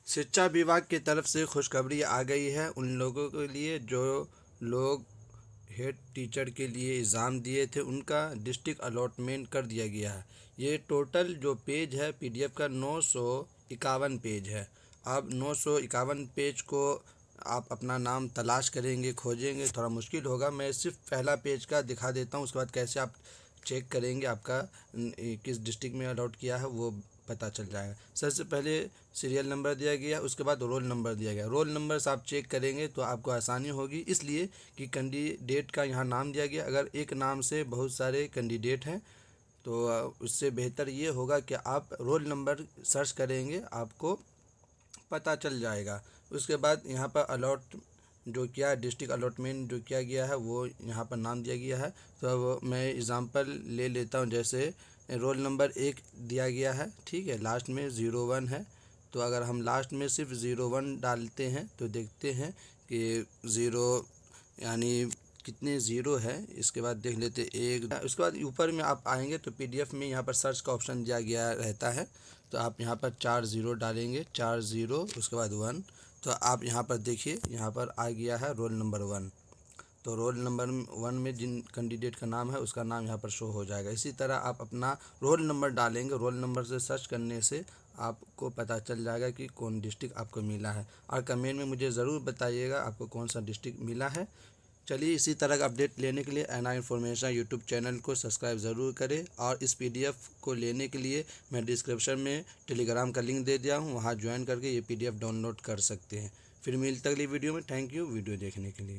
शिक्षा विभाग की तरफ से खुशखबरी आ गई है उन लोगों के लिए जो लोग हेड टीचर के लिए एग्ज़ाम दिए थे, उनका डिस्ट्रिक्ट अलॉटमेंट कर दिया गया है। ये टोटल जो पेज है पीडीएफ का 951 पेज है। अब 951 पेज को आप अपना नाम तलाश करेंगे, खोजेंगे, थोड़ा मुश्किल होगा। मैं सिर्फ पहला पेज का दिखा देता हूँ, उसके बाद कैसे आप चेक करेंगे आपका किस डिस्ट्रिक्ट में अलॉट किया है वो पता चल जाएगा। सबसे पहले सीरियल नंबर दिया गया, उसके बाद रोल नंबर दिया गया। रोल नंबर से आप चेक करेंगे तो आपको आसानी होगी, इसलिए कि कैंडिडेट का यहाँ नाम दिया गया। अगर एक नाम से बहुत सारे कैंडिडेट हैं तो उससे बेहतर ये होगा कि आप रोल नंबर सर्च करेंगे, आपको पता चल जाएगा। उसके बाद यहाँ पर अलॉट जो किया डिस्ट्रिक्ट अलॉटमेंट जो किया गया है वो यहाँ पर नाम दिया गया है। तो अब मैं एग्ज़ाम्पल ले लेता हूँ, जैसे रोल नंबर 1 दिया गया है, ठीक है, लास्ट में 01 है। तो अगर हम लास्ट में सिर्फ 01 डालते हैं तो देखते हैं कि ज़ीरो यानी कितने ज़ीरो है। इसके बाद देख लेते एक, उसके बाद ऊपर में आप आएंगे तो पीडीएफ में यहाँ पर सर्च का ऑप्शन दिया गया रहता है। तो आप यहाँ पर 40 डालेंगे, 40 उसके बाद 1। तो आप यहाँ पर देखिए, यहाँ पर आ गया है रोल नंबर 1। तो रोल नंबर 1 में जिन कैंडिडेट का नाम है उसका नाम यहाँ पर शो हो जाएगा। इसी तरह आप अपना रोल नंबर डालेंगे, रोल नंबर से सर्च करने से आपको पता चल जाएगा कि कौन डिस्ट्रिक्ट आपको मिला है। और कमेंट में मुझे ज़रूर बताइएगा आपको कौन सा डिस्ट्रिक्ट मिला है। चलिए, इसी तरह का अपडेट लेने के लिए एनआर इन्फॉर्मेशन यूट्यूब चैनल को सब्सक्राइब ज़रूर करें। और इस पीडीएफ को लेने के लिए मैं डिस्क्रिप्शन में टेलीग्राम का लिंक दे दिया हूँ, वहाँ ज्वाइन करके ये पीडीएफ डाउनलोड कर सकते हैं। फिर मिलते अगली वीडियो में। थैंक यू वीडियो देखने के लिए।